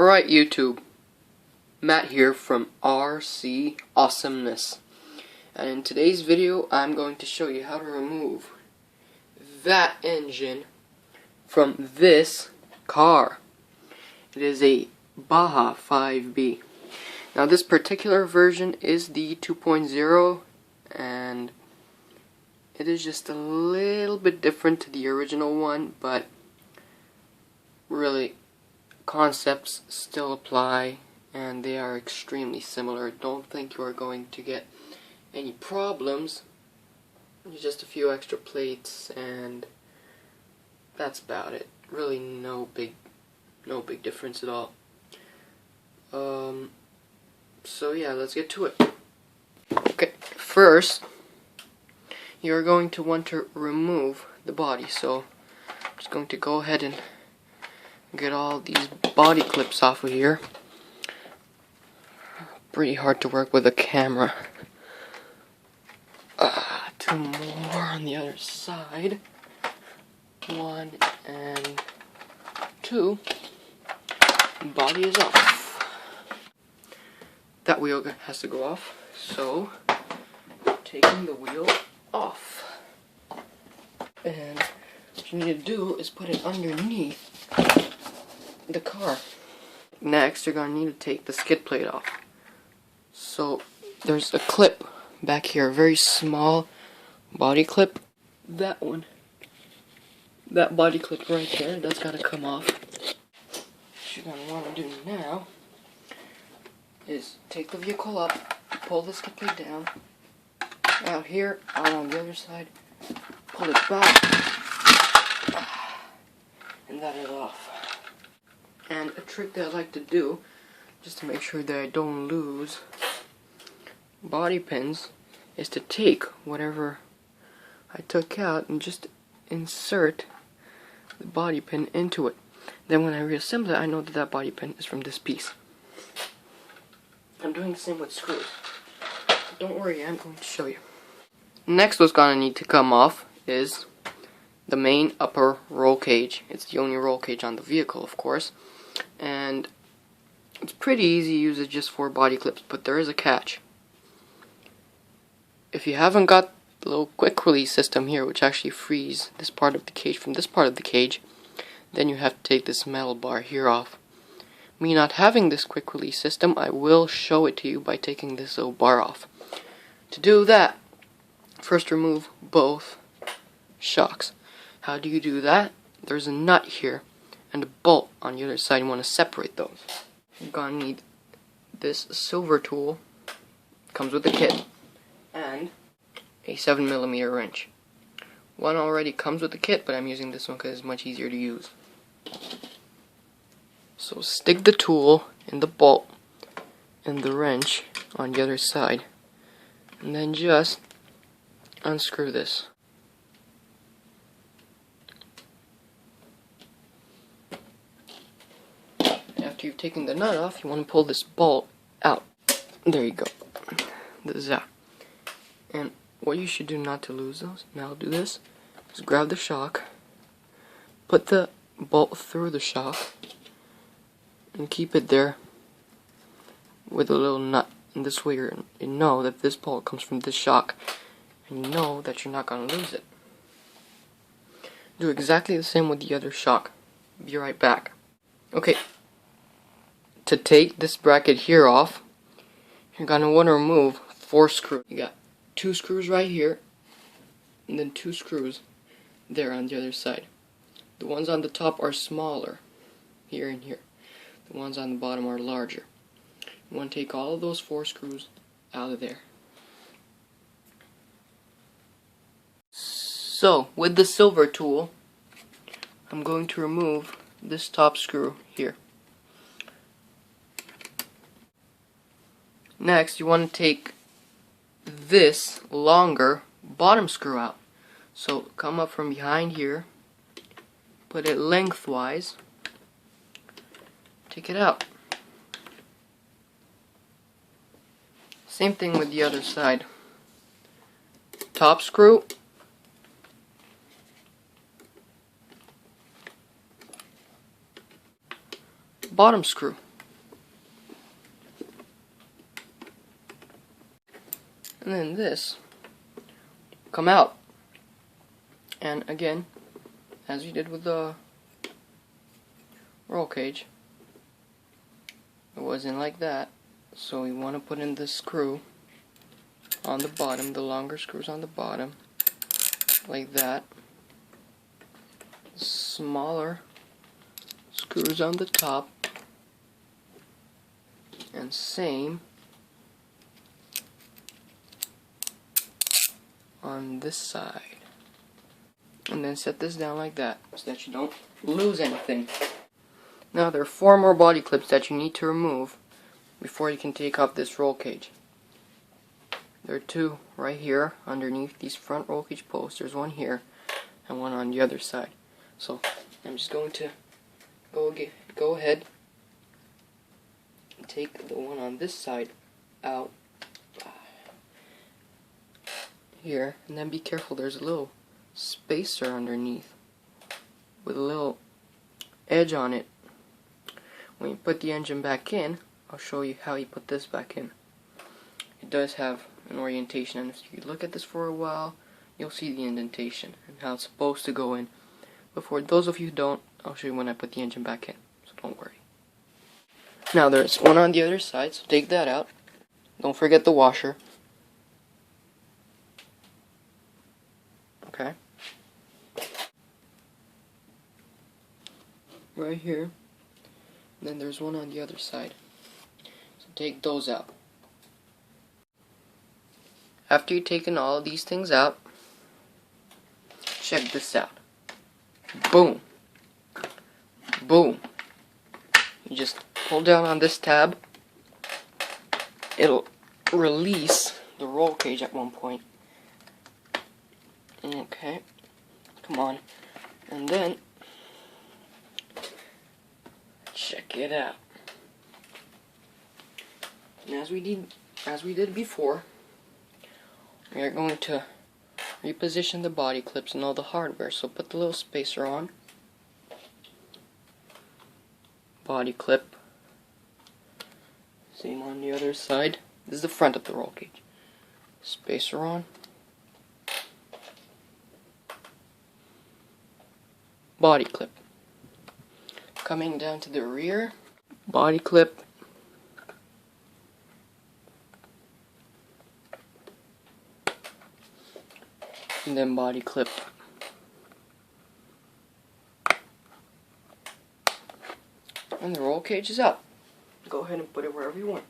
Alright YouTube, Matt here from RC Awesomeness, and in today's video I'm going to show you how to remove that engine from this car. It is a Baja 5B. Now this particular version is the 2.0 and it is just a little bit different to the original one, but really concepts still apply and they are extremely similar. Don't think you are going to get any problems. Just a few extra plates and that's about it. Really no big difference at all. So yeah, let's get to it. Okay, first you're going to want to remove the body. So I'm just going to go ahead and get all these body clips off of here. Pretty hard to work with a camera. Two more on the other side. 1 and 2. Body is off. That wheel has to go off, so taking the wheel off. And what you need to do is put it underneath the car. Next, you're going to need to take the skid plate off. So there's a clip back here, a very small body clip. That one, that body clip right there, that's got to come off. What you're going to want to do now is take the vehicle up, pull the skid plate down, out here, out on the other side, pull it back, and that is off. And a trick that I like to do, just to make sure that I don't lose body pins, is to take whatever I took out and just insert the body pin into it. Then when I reassemble it, I know that that body pin is from this piece. I'm doing the same with screws. Don't worry, I'm going to show you. Next, what's going to need to come off is the main upper roll cage. It's the only roll cage on the vehicle, of course. And it's pretty easy to use it just for body clips, but there is a catch. If you haven't got the little quick release system here, which actually frees this part of the cage from this part of the cage, then you have to take this metal bar here off. Me not having this quick release system, I will show it to you by taking this little bar off. To do that, first remove both shocks. How do you do that? There's a nut here and a bolt on the other side. You want to separate those. You're going to need this silver tool, comes with the kit, and a 7mm wrench. One already comes with the kit, but I'm using this one because it's much easier to use. So stick the tool in the bolt and the wrench on the other side, and then just unscrew this. After you've taken the nut off, you want to pull this bolt out. There you go. This is out. And what you should do not to lose those, now I'll do this, is grab the shock, put the bolt through the shock, and keep it there with a little nut. And this way you know that this bolt comes from this shock, and you know that you're not going to lose it. Do exactly the same with the other shock. Be right back. Okay. To take this bracket here off, you're going to want to remove 4 screws. You got 2 screws right here, and then 2 screws there on the other side. The ones on the top are smaller, here and here. The ones on the bottom are larger. You want to take all of those 4 screws out of there. So, with the silver tool, I'm going to remove this top screw here. Next, you want to take this longer bottom screw out. So come up from behind here, put it lengthwise, take it out. Same thing with the other side. Top screw, bottom screw. and then this come out. And again, as we did with the roll cage, it wasn't like that, so we want to put in the screw on the bottom, the longer screws on the bottom, like that. Smaller screws on the top, and same on this side. And then set this down like that so that you don't lose anything. Now there are 4 more body clips that you need to remove before you can take off this roll cage. There are 2 right here underneath these front roll cage posts. There's one here and one on the other side. So I'm just going to go ahead and take the one on this side out here, and then be careful, there's a little spacer underneath with a little edge on it. When you put the engine back in, I'll show you how you put this back in. It does have an orientation, and if you look at this for a while, you'll see the indentation and how it's supposed to go in. But for those of you who don't, I'll show you when I put the engine back in, so don't worry. Now there's one on the other side, so take that out. Don't forget the washer. Okay. Right here. And then there's one on the other side. So take those out. After you've taken all of these things out, check this out. Boom. Boom. You just pull down on this tab. It'll release the roll cage at one point. Okay. Come on. And then check it out. And as we did before, we are going to reposition the body clips and all the hardware. So put the little spacer on. Body clip. Same on the other side. This is the front of the roll cage. Spacer on. Body clip. Coming down to the rear. Body clip. And then body clip. And the roll cage is out. Go ahead and put it wherever you want.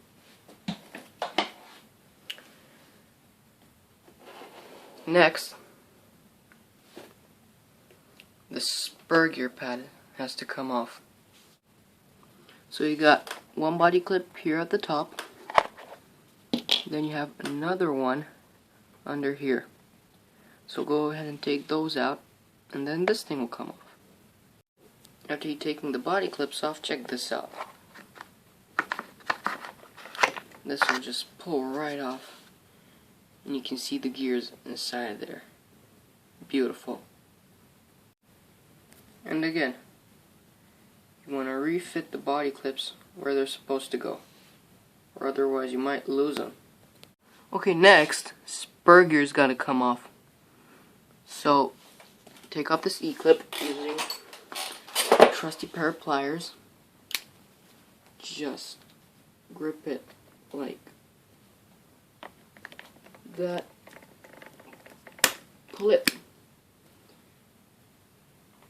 Next, the spur gear pad has to come off. So you got one body clip here at the top. Then you have another one under here. So go ahead and take those out, and then this thing will come off. After you're taking the body clips off, check this out. This will just pull right off, and you can see the gears inside there. Beautiful. And again, you want to refit the body clips where they're supposed to go, or otherwise you might lose them. Okay, next, spur gears got to come off. So, take off this E-clip using a trusty pair of pliers. Just grip it like that. Pull it.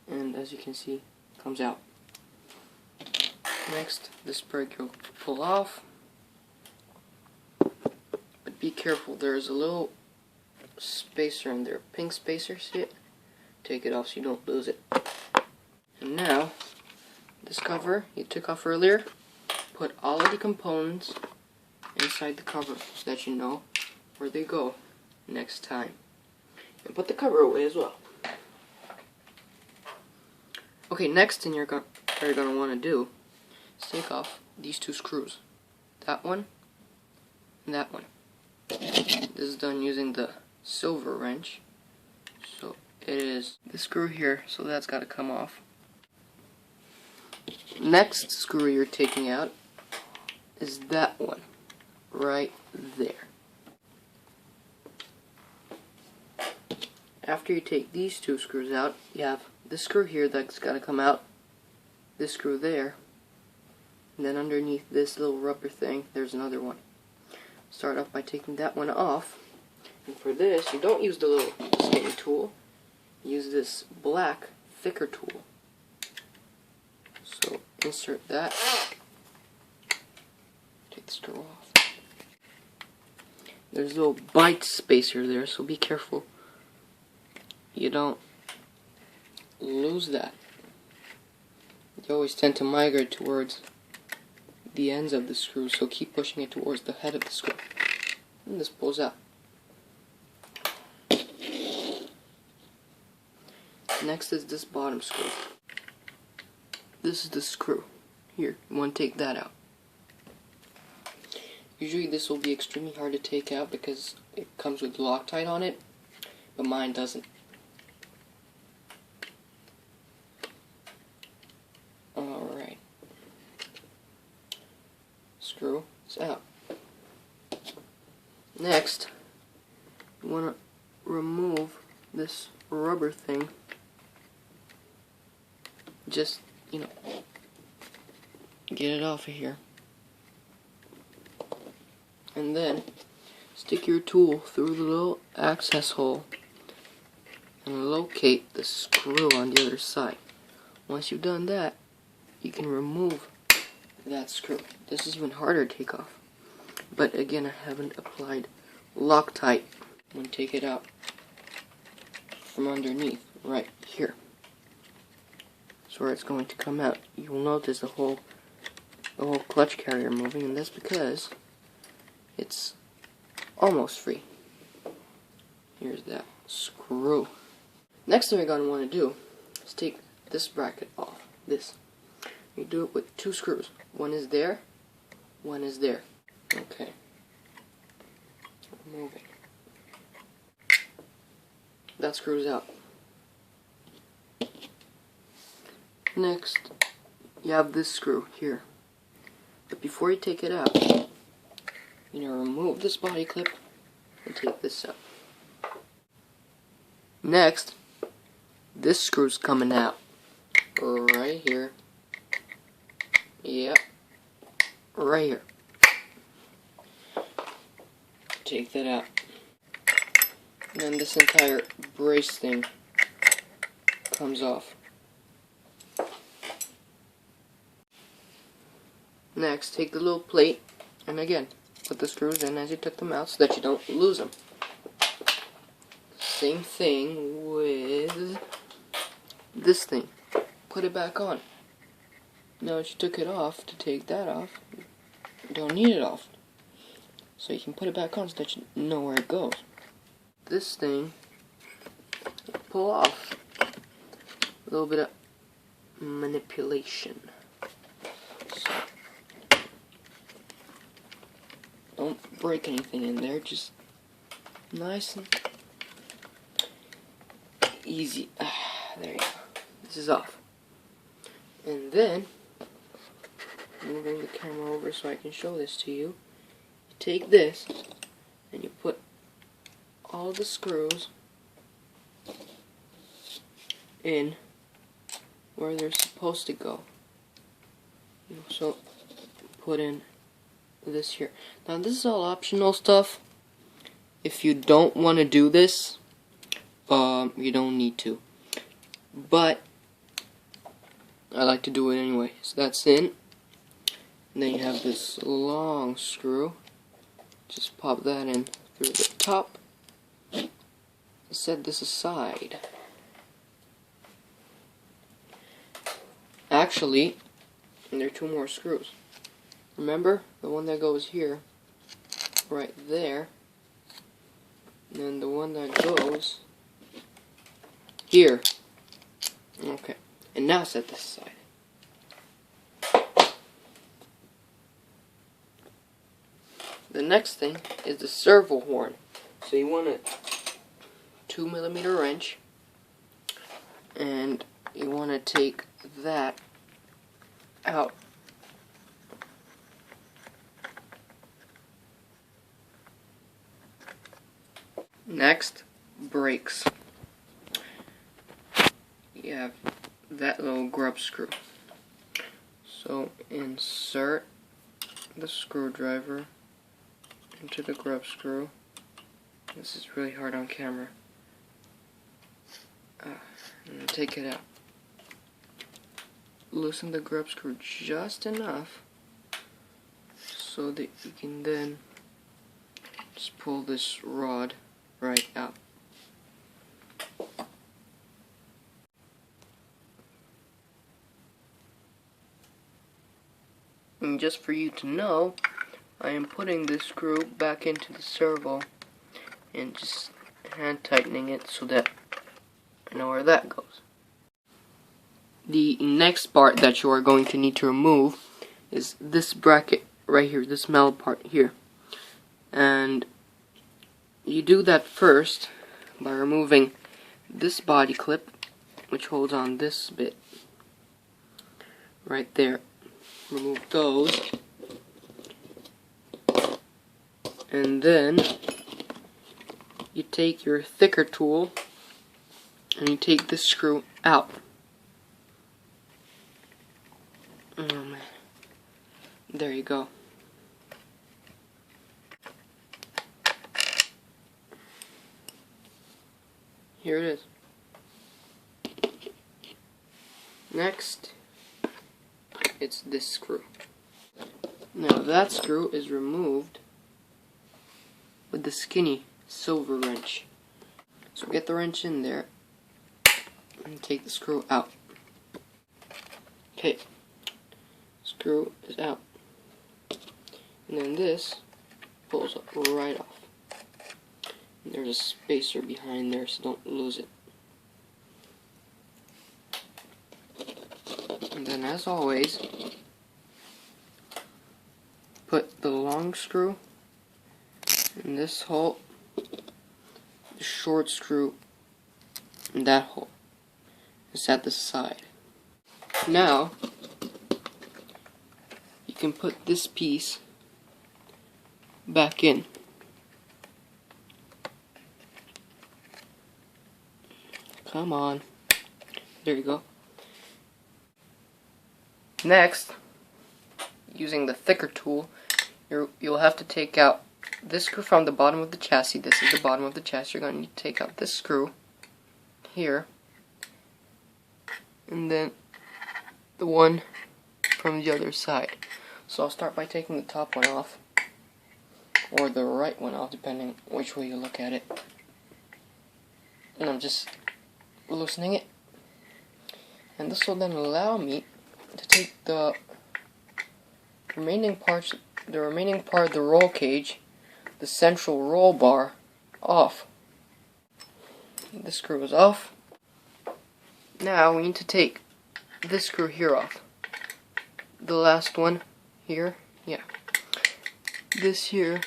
And as you can see, it comes out. Next, the spur gear will pull off. But be careful, there's a little spacer in there, pink spacer, see it? Take it off so you don't lose it. And now, this cover you took off earlier, put all of the components inside the cover so that you know where they go next time. And put the cover away as well. Okay, next thing you're going to want to do is take off these 2 screws. That one and that one. This is done using the silver wrench. So it is the screw here, so that's got to come off. Next screw you're taking out is that one right there. After you take these two screws out, you have this screw here that's got to come out, this screw there, and then underneath this little rubber thing, there's another one. Start off by taking that one off, and for this, you don't use the little skinny tool, use this black, thicker tool. So insert that, take the screw off. There's a little bite spacer there, so be careful you don't lose that. You always tend to migrate towards the ends of the screw, so keep pushing it towards the head of the screw. And this pulls out. Next is this bottom screw. This is the screw. Here, you want to take that out. Usually this will be extremely hard to take out because it comes with Loctite on it, but mine doesn't. Alright. Screw is out. Next, you want to remove this rubber thing. Just, get it off of here. And then stick your tool through the little access hole and locate the screw on the other side. Once you've done that, you can remove that screw. This is even harder to take off. But again, I haven't applied Loctite. I'm going to take it out from underneath, right here. So where it's going to come out, you will notice the whole clutch carrier moving, and that's because it's almost free. Here's that screw. Next thing you're going to want to do is take this bracket off. This. You do it with two screws. One is there, one is there. Okay. Removing. That screws out. Next, you have this screw here. But before you take it out, remove this body clip and take this out. Next, this screw's coming out right here. Yep, right here. Take that out. And then this entire brace thing comes off. Next, take the little plate and again, put the screws in as you took them out so that you don't lose them. Same thing with this thing. Put it back on. Now that you took it off, to take that off, you don't need it off. So you can put it back on so that you know where it goes. This thing, pull off. A little bit of manipulation. So, don't break anything in there, just nice and easy. There you go. This is off. And then, moving the camera over so I can show this to you, you take this and you put all the screws in where they're supposed to go. So, put in this here. Now this is all optional stuff. If you don't want to do this, you don't need to. But I like to do it anyway. So that's in. And then you have this long screw. Just pop that in through the top. Set this aside. Actually, there are two more screws. Remember, the one that goes here, right there, and then the one that goes here. Okay, and now set this aside. The next thing is the servo horn. So you want a 2mm wrench, and you want to take that out. Next, brakes. you have that little grub screw. So insert the screwdriver into the grub screw. This is really hard on camera. And take it out. Loosen the grub screw just enough so that you can then just pull this rod right out. And just for you to know, I am putting this screw back into the servo and just hand tightening it so that I know where that goes. The next part that you are going to need to remove is this bracket right here, this metal part here. And you do that first by removing this body clip, which holds on this bit right there. Remove those, and then you take your thicker tool and you take this screw out. Oh man, there you go. Here it is. Next, it's this screw. Now that screw is removed with the skinny silver wrench. So get the wrench in there and take the screw out. Okay, screw is out. And then this pulls right off. And there's a spacer behind there, so don't lose it. And then, as always, put the long screw in this hole, the short screw in that hole. It's at the side. Now, you can put this piece back in. Come on. There you go. Next, using the thicker tool, you'll have to take out this screw from the bottom of the chassis. This is the bottom of the chassis. You're going to need to take out this screw here, and then the one from the other side. So I'll start by taking the top one off, or the right one off, depending which way you look at it. And I'm just loosening it. And this will then allow me to take the remaining part of the roll cage, the central roll bar, off. This screw is off. Now we need to take this screw here off. The last one here, yeah. This here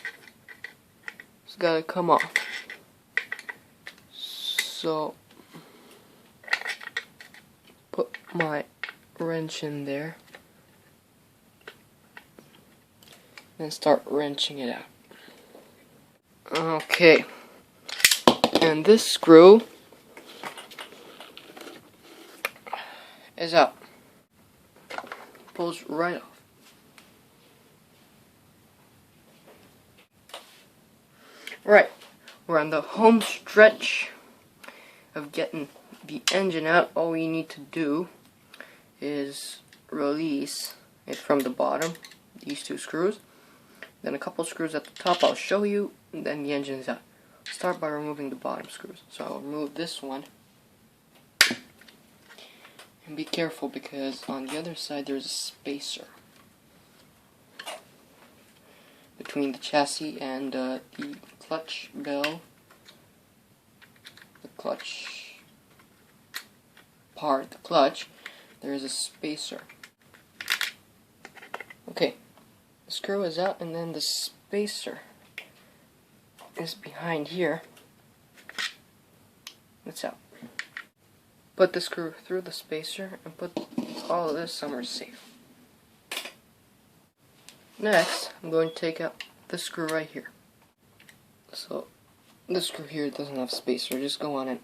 has got to come off. So put my wrench in there and start wrenching it out. Okay, and this screw is out. Pulls right off. Right, we're on the home stretch of getting the engine out. All we need to do is release it from the bottom, these two screws, then a couple screws at the top I'll show you, and then the engine's out. Start by removing the bottom screws. So I'll remove this one, and be careful because on the other side there's a spacer between the chassis and the clutch bell, the clutch part, the clutch. There is a spacer. Okay, the screw is out, and then the spacer is behind here. It's out. Put the screw through the spacer and put all of this somewhere safe. Next, I'm going to take out the screw right here. So, this screw here doesn't have spacer. Just go on and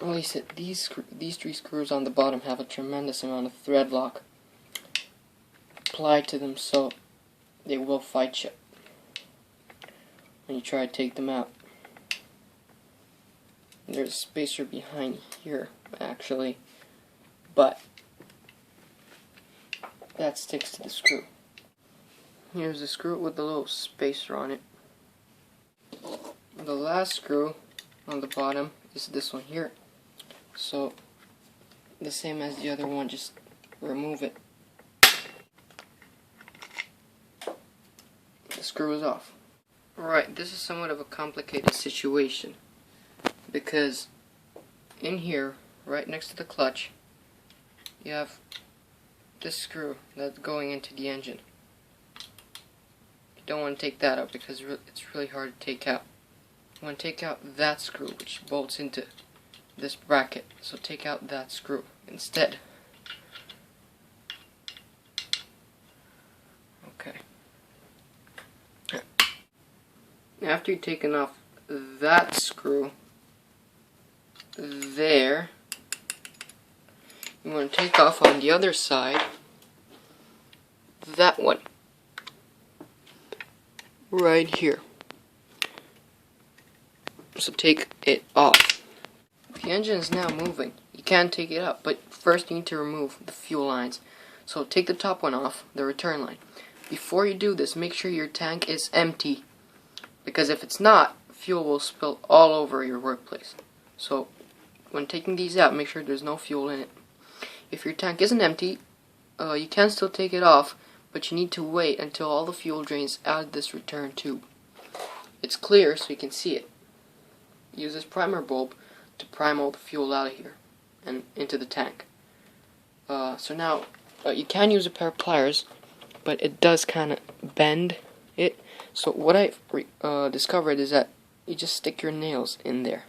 Well, he said these 3 screws on the bottom have a tremendous amount of thread lock applied to them, so they will fight you when you try to take them out. There's a spacer behind here, actually, but that sticks to the screw. Here's the screw with the little spacer on it. The last screw on the bottom is this one here. So, the same as the other one, just remove it. The screw is off. Alright, this is somewhat of a complicated situation, because in here, right next to the clutch, you have this screw that's going into the engine. You don't want to take that out because it's really hard to take out. You want to take out that screw, which bolts into this bracket. So take out that screw instead. Okay. After you've taken off that screw there, you want to take off on the other side that one right here. So take it off. The engine is now moving. You can take it out, but first you need to remove the fuel lines. So take the top one off, the return line. Before you do this, make sure your tank is empty, because if it's not, fuel will spill all over your workplace. So when taking these out, make sure there's no fuel in it. If your tank isn't empty, you can still take it off, but you need to wait until all the fuel drains out of this return tube. It's clear so you can see it. Use this primer bulb to prime all the fuel out of here and into the tank. So now, you can use a pair of pliers, but it does kind of bend it. So what I discovered is that you just stick your nails in there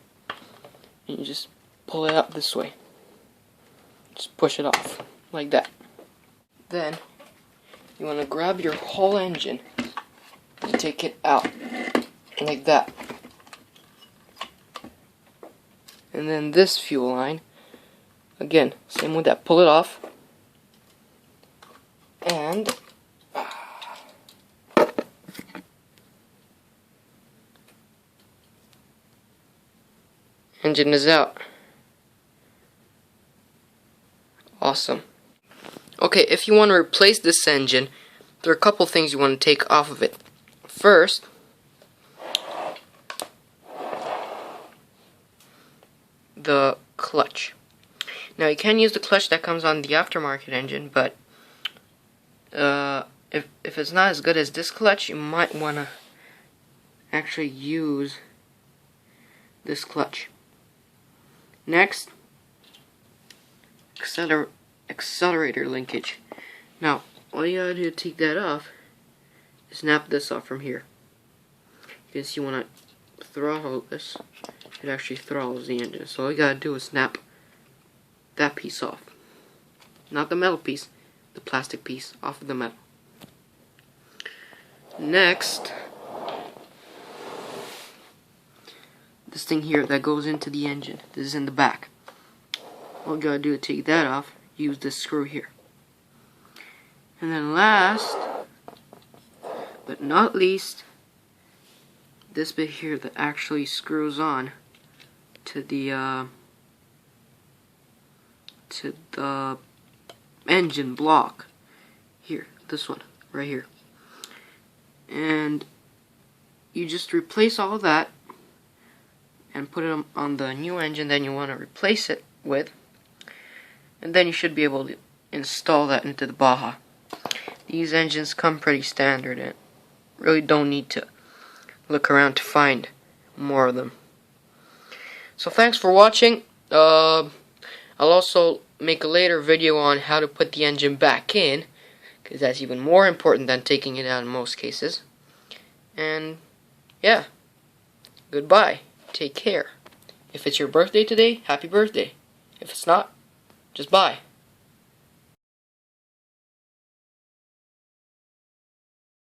and you just pull it up this way. Just push it off like that. Then you want to grab your whole engine and take it out like that. And then this fuel line, again, same with that. Pull it off and engine is out. Awesome. Okay, if you want to replace this engine, there are a couple things you want to take off of it. First, the clutch. Now you can use the clutch that comes on the aftermarket engine, but if it's not as good as this clutch, you might want to actually use this clutch. Next, accelerator linkage. Now, all you gotta do to take that off is snap this off from here. You can see when I throttle this, it actually throttles the engine. So all you gotta do is snap that piece off. Not the metal piece, the plastic piece off of the metal. Next, this thing here that goes into the engine. This is in the back. All you gotta do to take that off, use this screw here. And then last, but not least, this bit here that actually screws on to the engine block. Here, this one, right here. And you just replace all of that and put it on the new engine that you want to replace it with, and then you should be able to install that into the Baja. These engines come pretty standard and really don't need to look around to find more of them. So thanks for watching. I'll also make a later video on how to put the engine back in, because that's even more important than taking it out in most cases. And yeah, goodbye. Take care. If it's your birthday today, happy birthday. If it's not, just bye.